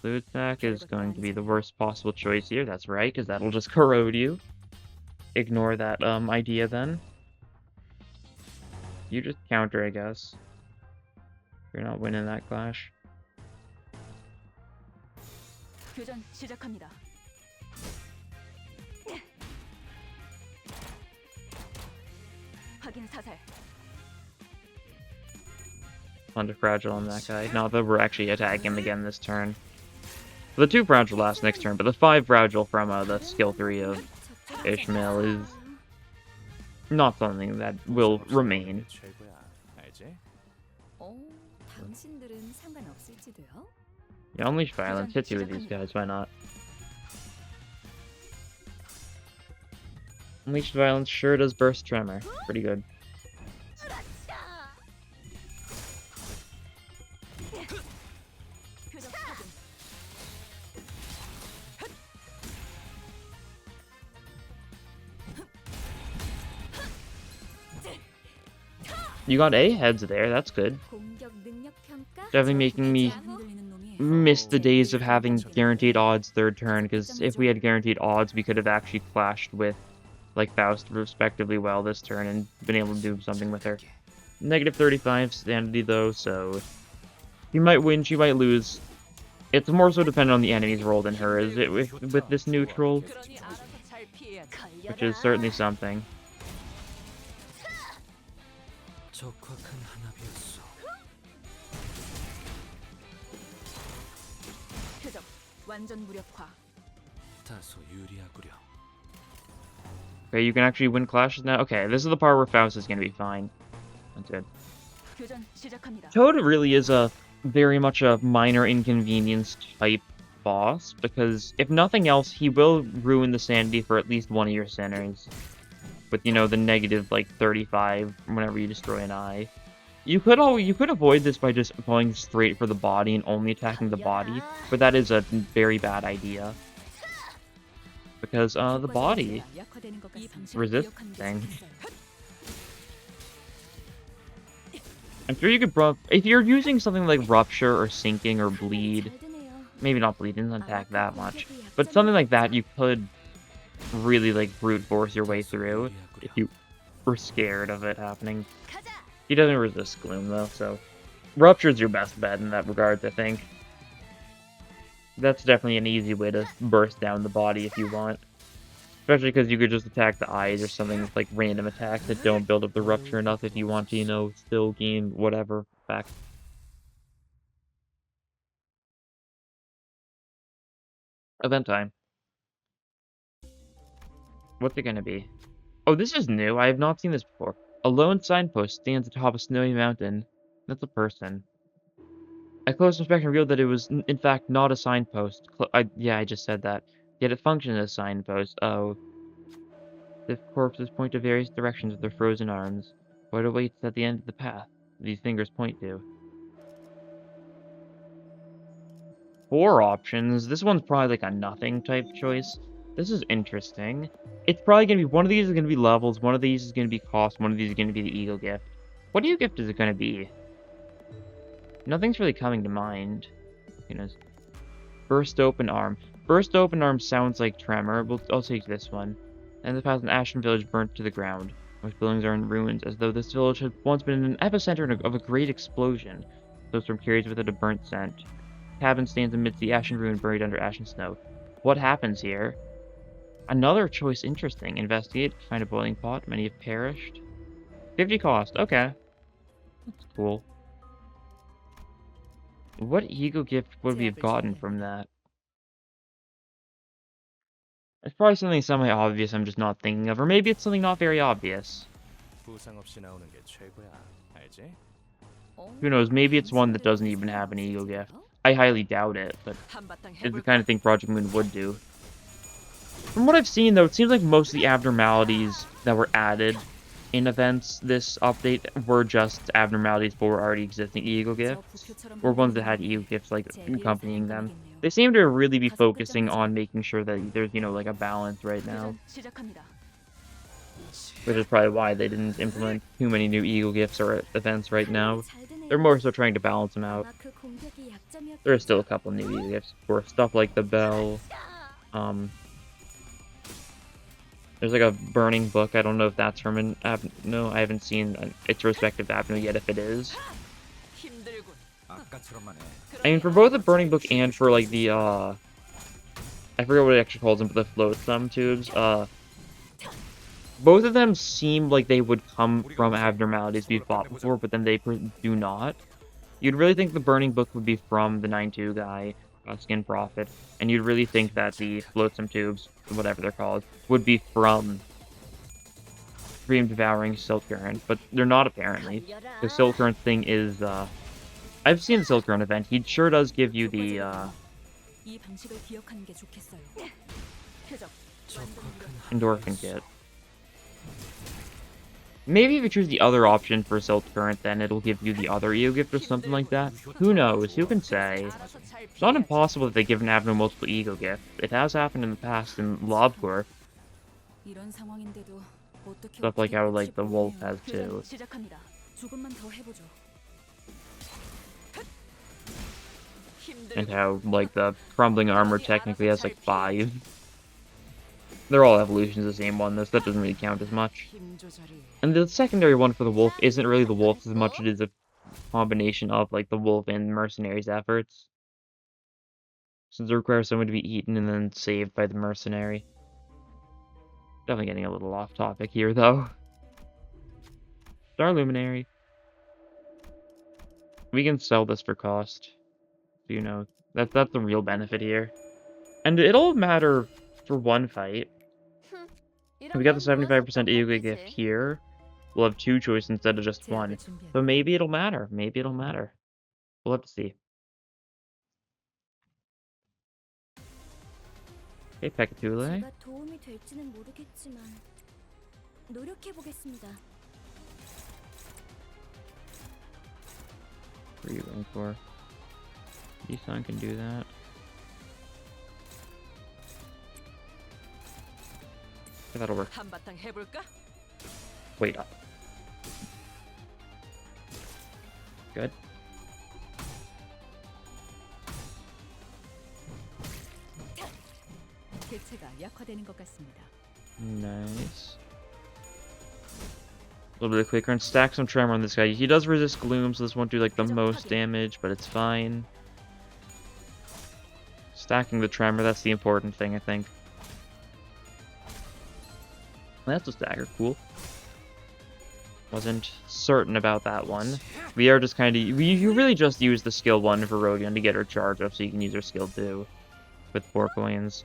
Blue attack is going to be the worst possible choice here. That's right, because that'll just corrode you. Ignore that idea then. You just counter, I guess. You're not winning that clash. 교전 시작합니다. 확인 사살. Bunch of fragile on that guy. Not that we're actually attacking him again this turn. The 2 fragile last next turn, but the 5 fragile from the skill 3 of Ishmael is not something that will remain. 최고야. 알지? 당신들은 상관없을지도요? Yeah, unleash violence. Hit you with these guys. Why not? Unleashed violence sure does burst Tremor. Pretty good. You got A heads there. That's good. 공격 능력 평가. Definitely making me miss the days of having guaranteed odds 3rd turn, because if we had guaranteed odds, we could have actually clashed with, like, Faust respectively well this turn and been able to do something with her. Negative 35 sanity, though, so she might win, she might lose. It's more so dependent on the enemy's roll than hers with this neutral, 그러니 알아서 잘 피해. which is certainly something. 적확한 한압이었어. 표적 완전 무력화. 다소 유리하구려. Okay, you can actually win clashes now? Okay, this is the part where Faust is going to be fine. That's good. 교전 시작합니다. Toad really is a very much a minor inconvenience type boss, because if nothing else, he will ruin the sanity for at least one of your sinners. With, you know, the negative, like, 35 whenever you destroy an eye. You could avoid this by just going straight for the body and only attacking the body, but that is a very bad idea. Because, the body 약화되는 것 같습니다. resists 기억하는 게 things. 좋겠어요. I'm sure you could if you're using something like Rupture or Sinking or Bleed, 잘 드네요. maybe not Bleed, doesn't attack that much, but something like that you could really, like, brute force your way through if you were scared of it happening. 가자. He doesn't resist Gloom, though, so Rupture's your best bet in that regard, I think. That's definitely an easy way to burst down the body if you want. Especially because you could just attack the eyes or something with, like, random attacks that don't build up the Rupture enough if you want to, you know, still gain whatever back. Event time. What's it gonna be? Oh, this is new. I have not seen this before. A lone signpost stands atop a snowy mountain. That's a person. A close inspection revealed that it was, in fact, not a signpost. Yeah, I just said that. Yet it functioned as a signpost. Oh. The corpses point to various directions with their frozen arms. What awaits at the end of the path? These fingers point to. 4 options. This one's probably like a nothing type choice. This is interesting. It's probably gonna be one of these is gonna be levels, one of these is gonna be cost, one of these is gonna be the E.G.O gift. What E.G.O gift is it gonna be? Nothing's really coming to mind. Goodness. Burst open arm. Burst open arm sounds like Tremor. I'll take this one. And the past an Ashen village burnt to the ground, which buildings are in ruins, as though this village had once been an epicenter of a great explosion. The storm carries with it a burnt scent. Cabin stands amidst the ashen ruin buried under ashen snow. What happens here? Another choice interesting. Investigate, find a boiling pot. Many have perished. 50 cost. Okay. That's cool. What E.G.O gift would we have gotten from that? It's probably something semi-obvious I'm just not thinking of, or maybe it's something not very obvious. 부상 없이 나오는 게 최고야. 알지? Who knows, maybe it's one that doesn't even have an E.G.O gift. I highly doubt it, but 한바탕 it's the 해볼까? kind of thing Project Moon would do. From what I've seen, though, it seems like most of the abnormalities that were added in events this update were just abnormalities for already existing E.G.O gifts, or ones that had E.G.O gifts, like, accompanying them. They seem to really be focusing on making sure that there's, you know, like, a balance right now, 교전 시작합니다. which is probably why they didn't implement too many new E.G.O gifts or events right now. 잘 드네요. They're more so trying to balance them out. 아마 그 공격이 약점이었겠죠. There are still a couple new E.G.O gifts for stuff like the bell. There's like a burning book. I don't know if that's from an no, I haven't seen its respective Abno yet if it is. 힘들군. 아까처럼만 해. I mean, for both the burning book and for like the I forget what it actually calls them, but the flotsam tubes, both of them seem like they would come from abnormalities we fought before, but then they do not. You'd really think the burning book would be from the 9-2 guy, Skin Prophet, and you'd really think that the flotsam tubes, whatever they're called, would be from Dream Devouring Silk Current, but they're not apparently. The Silk Current thing is, I've seen the Silk Current event. He sure does give you the, 이 방식을 기억하는 게 좋겠어요. 표적. endorphin kit. Maybe if you choose the other option for Silk Current, then it'll give you the other E.G.O gift or something like that. Who knows? Who can say? 알아서 잘 It's not 피해야지. impossible that they give an Abno multiple E.G.O gifts. It has happened in the past in Lobcore. 이런 상황인데도 어떻게 Stuff like how, like, the 어떻게 wolf 보내요. has too. 교전 시작합니다. 조금만 더 해보죠. And 힘들군. how, like, the crumbling armor technically has, like, 5. They're all evolutions of the same one, though, so that doesn't really count as much. 힘 조절이. And the secondary one for the wolf isn't really the wolf as much as it is a combination of, like, the wolf and mercenary's efforts. Since it requires someone to be eaten and then saved by the mercenary. Definitely getting a little off topic here, though. Star Luminary. We can sell this for cost. You know, that's the real benefit here. And it'll matter for one fight. We got the 75% E.G.O gift here. we'll have 2 choices instead of just 1. 제압을 준비합니다. But maybe it'll matter. Maybe it'll matter. We'll have to see. Okay, Pekatule. 제가 도움이 될지는 모르겠지만 노력해 보겠습니다. What are you going for? Isan can do that. Okay, that'll work. 한바탕 해볼까? Wait up. Good. 개체가 약화되는 것 같습니다. Nice. A little bit of quicker and stack some Tremor on this guy. He does resist Gloom, so this won't do like the most damage, but it's fine. Stacking the Tremor, that's the important thing, I think. That's a stagger, cool. Wasn't certain about that one. We are just kind of... You really just use the skill 1 for Rodion to get her charge up so you can use her skill 2 with 4 coins.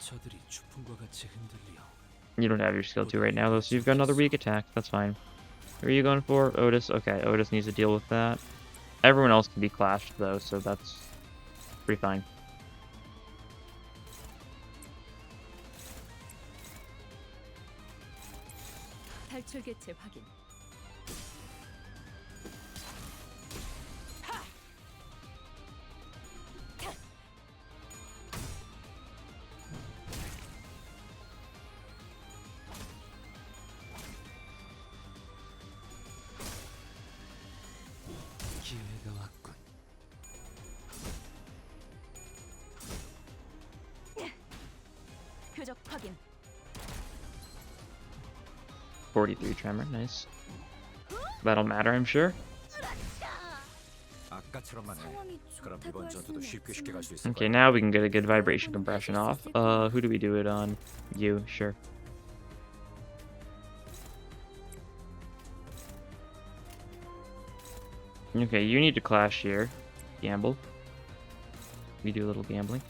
저들이 추풍과 같이 흔들려. You don't have your skill 2 right now, though, so you've got another weak attack. That's fine. Who are you going for? Otis? Okay, Otis needs to deal with that. Everyone else can be clashed, though, so that's pretty fine. 탈출 개체 확인. 기회가 왔군. 표적 확인. 43 Tremor, nice. That'll matter, I'm sure. 아까처럼만 해. 상황이 그럼 좋다고 이번 할 전투도 수는 쉽게 쉽게 없지만 갈 수 있을 Okay, 거야. now we can get a good vibration compression off. Who do we do it on? You, sure. Okay, you need to clash here. Gamble. We do a little gambling.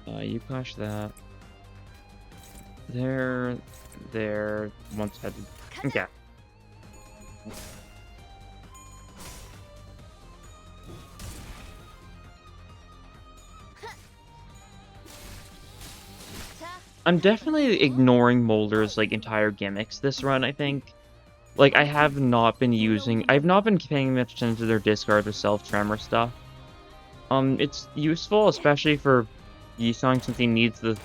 You clash that. There, once headed. Okay. I'm definitely ignoring Molder's like entire gimmicks this run, I think. Like I've not been paying much attention to their discard or self-tremor stuff. It's useful, especially for Yisong since he needs the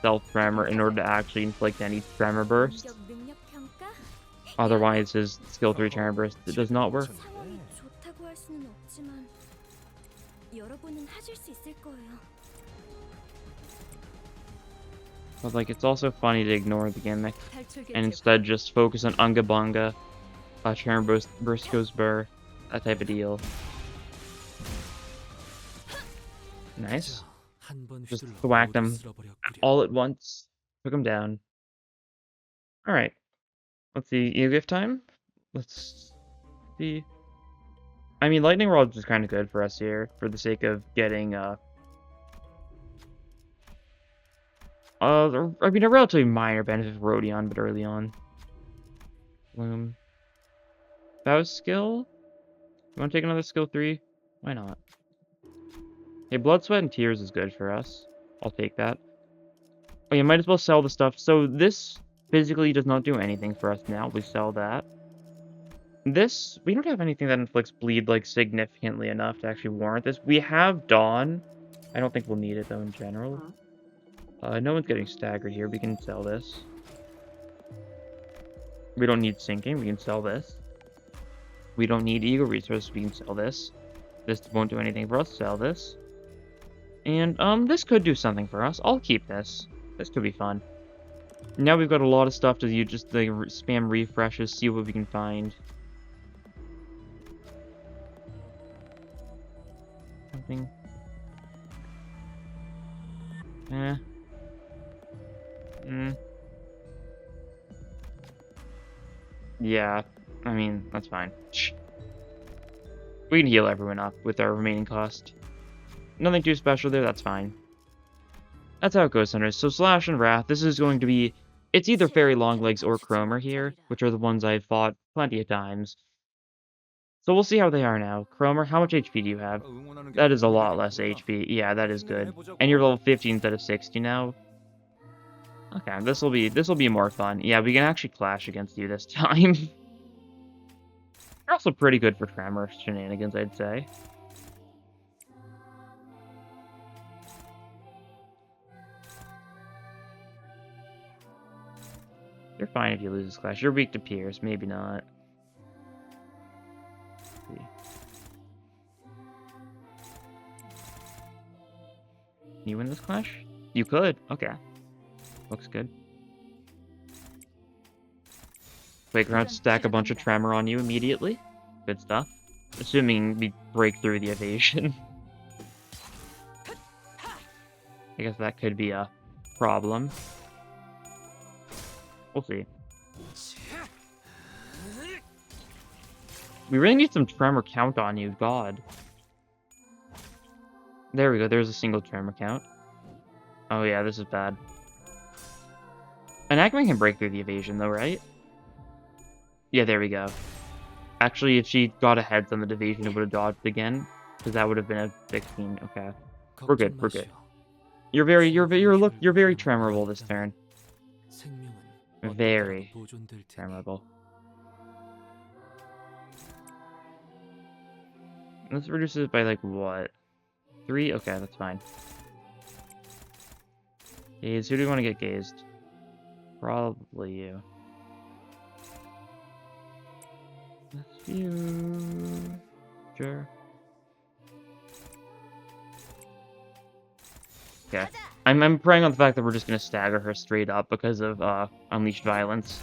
self-tremor in order to actually inflict any tremor burst. 공격 능력 평가? Otherwise his skill 3 tremor burst does not work. 상황이 좋다고 할 수는 없지만 여러분은 하실 수 있을 거예요. But like it's also funny to ignore the gimmick 탈출 개체 and instead just focus on Unga Bunga, Tremor burst goes burr, that type of deal. Nice. 한번 Just 휘둘러 whack them 모두 쓸어버렸구려. all at once. Took him down. Alright. Let's see. E.G.O Gift time? Let's see. I mean, Lightning Rod is kind of good for us here, for the sake of getting, I mean, a relatively minor benefit for Rodion, but early on. Bloom. Faust skill? You want to take another skill 3? Why not? Hey, Blood, Sweat, and Tears is good for us. I'll take that. Oh, you might as well sell the stuff. So this physically does not do anything for us now. We sell that. This, we don't have anything that inflicts bleed, like, significantly enough to actually warrant this. We have Dawn. I don't think we'll need it, though, in general. No one's getting staggered here. We can sell this. We don't need Sinking. We can sell this. We don't need Ego Resources. We can sell this. This won't do anything for us. Sell this. And, this could do something for us. I'll keep this. This could be fun. Now we've got a lot of stuff to do. Just like spam refreshes, see what we can find. Something. Yeah, I mean, that's fine. Shh. We can heal everyone up with our remaining cost. Nothing too special there, that's fine. That's how it goes, Hunters. So Slash and Wrath, this is going to be It's either Fairy Longlegs or Cromer here, which are the ones I've fought plenty of times. So we'll see how they are now. Cromer, how much HP do you have? That is a lot less HP. Yeah, that is good. And you're level 15 instead of 60 now. Okay, this will be more fun. Yeah, we can actually clash against you this time. You're also pretty good for Tremor shenanigans, I'd say. You're fine if you lose this clash. You're weak to Pierce, maybe not. Let's see. Can you win this clash? You could. Okay. Looks good. Playground stack a bunch of Tremor on you immediately. Good stuff. Assuming we break through the evasion. I guess that could be a problem. We'll see. We really need some Tremor count on you, God. There we go, there's a single Tremor count. Oh yeah, this is bad. An Ackerman can break through the evasion though, right? Yeah, there we go. Actually, if she got ahead on the evasion, it would have dodged again. Because that would have been a 16. Okay. We're good, we're good. You're very tremorable this turn. Very tremorable. Let's reduce it by like what? 3? Okay, that's fine. Gaze, who do we want to get gazed? Probably you. That's you. Sure. Okay. I'm preying on the fact that we're just gonna stagger her straight up because of unleashed violence.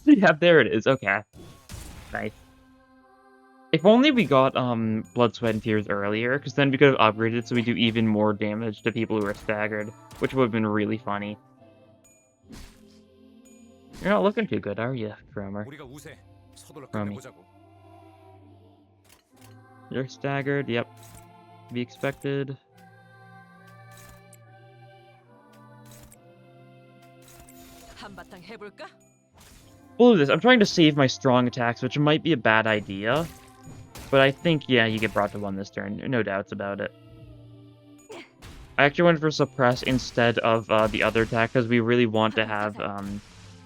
Yeah, there it is. Okay. Nice. If only we got Blood, Sweat, and Tears earlier, because then we could have upgraded so we do even more damage to people who are staggered, which would have been really funny. You're not looking too good, are you, Tremor? You're staggered, yep. To be expected. We'll do this. I'm trying to save my strong attacks, which might be a bad idea. But I think, yeah, you get brought to 1 this turn. No doubts about it. I actually went for Suppress instead of the other attack, because we really want to have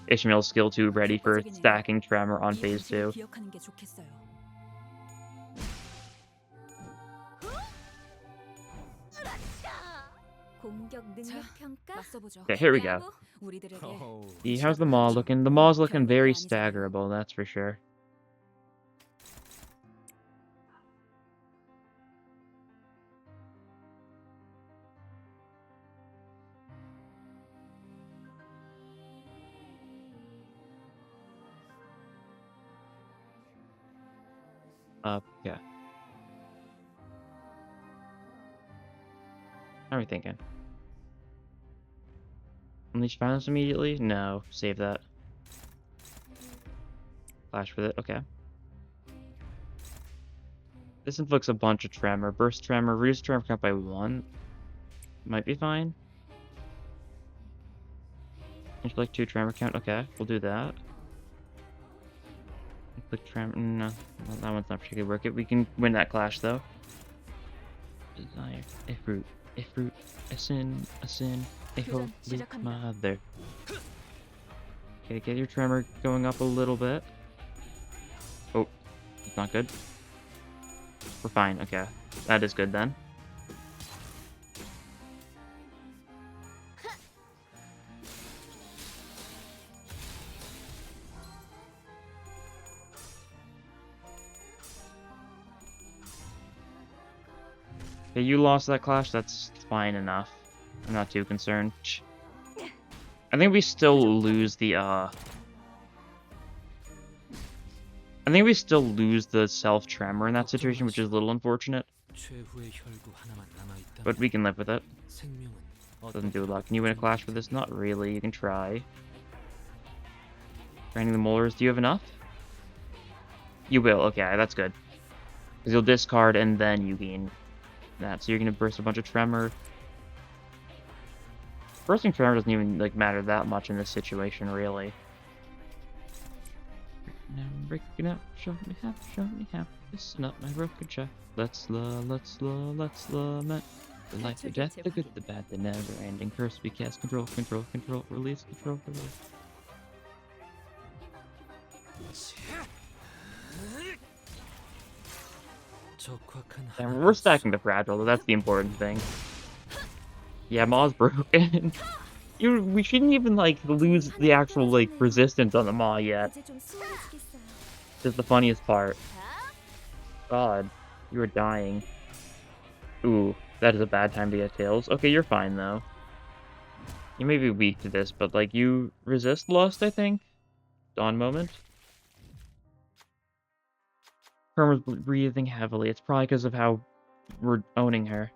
Ishmael's skill 2 ready for stacking Tremor on phase 2. Okay, here we go. How's the Maw looking? The Maw's looking very staggerable, that's for sure. Yeah. How are we thinking? Unleash violence immediately? No, save that. Flash with it, okay. This inflicts a bunch of Tremor. Burst Tremor, reduce Tremor count by 1. Might be fine. Inflict 2 Tremor count, okay, we'll do that. Inflict Tremor, no, that one's not particularly worth it. We can win that clash though. Desire, a fruit, a sin, a holy mother. Okay, get your Tremor going up a little bit. Oh, it's not good. We're fine, okay. That is good then. Okay, you lost that clash, that's fine enough. I'm not too concerned. I think we still lose the, I think we still lose the self-tremor in that situation, which is a little unfortunate. But we can live with it. Doesn't do a lot. Can you win a clash with this? Not really, you can try. Training the molars, do you have enough? You will, okay, that's good. Because you'll discard and then you gain that. So you're going to burst a bunch of Tremor. Bursting Tremor doesn't even like matter that much in this situation, really. Now I'm breaking out, show me how. This is not my broken check. Let's lament. The life, the death, the good, the bad, the never-ending curse. We cast control, release, control, release. And we're stacking the fragile, though. That's the important thing. Yeah, Maw's broken. We shouldn't even like lose the actual like resistance on the Maw yet. 이제 좀 수월해지겠어요. This is the funniest part. God, you are dying. Ooh, that is a bad time to get tails. Okay, you're fine though. You may be weak to this, but like you resist lust, I think. Dawn moment. Tremor's breathing heavily. It's probably because of how we're owning her.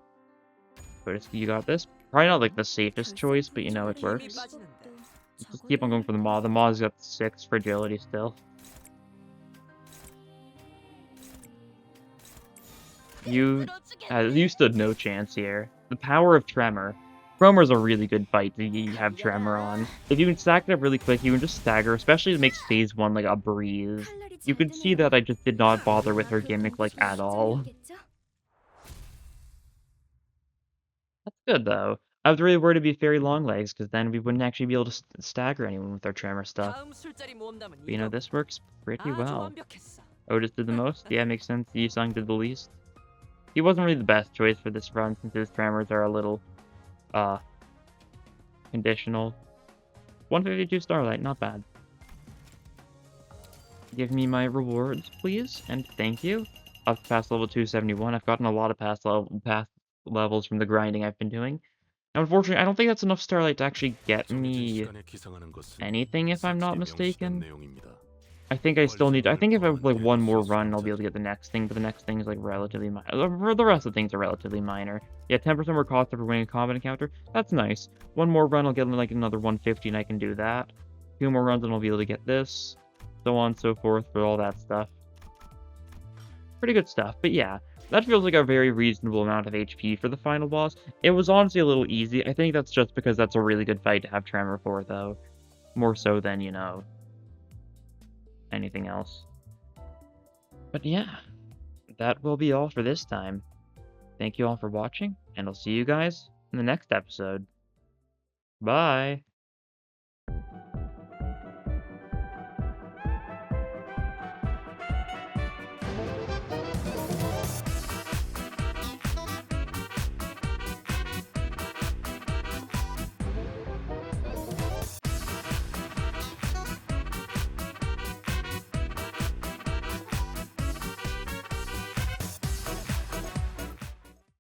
But you got this. Probably not like the safest choice, but you know it works. Just keep on going for the Maw. The Maw's got 6 fragility still. You stood no chance here. The power of Tremor. Tremor's a really good fight to have Tremor on. If you can stack it up really quick, you can just stagger, especially it makes phase 1 like a breeze. You can see that I just did not bother with her gimmick like at all. That's good though. I was really worried it'd be Fairy Longlegs, because then we wouldn't actually be able to stagger anyone with our Tremor stuff. 다음 술자리 모험담은 But you know, this works pretty 아주 well. 완벽했어. Otis did the most? Yeah, makes sense. Yusung did the least. He wasn't really the best choice for this run, since his Tremors are a little, conditional. 152 Starlight, not bad. Give me my rewards, please, and thank you. Up past level 271, I've gotten a lot of past levels from the grinding I've been doing. Now, unfortunately, I don't think that's enough Starlight to actually get me anything, if I'm not mistaken. I think I still need. I think if I have like one more run, I'll be able to get the next thing. But the next thing is like relatively minor. The rest of the things are relatively minor. Yeah, 10% more cost for winning a combat encounter. That's nice. One more run, I'll get like another 150, and I can do that. 2 more runs, and I'll be able to get this. So on and so forth for all that stuff. Pretty good stuff. But yeah, that feels like a very reasonable amount of HP for the final boss. It was honestly a little easy. I think that's just because that's a really good fight to have Tremor for, though. More so than, you know, anything else. But yeah, that will be all for this time. Thank you all for watching, and I'll see you guys in the next episode. Bye!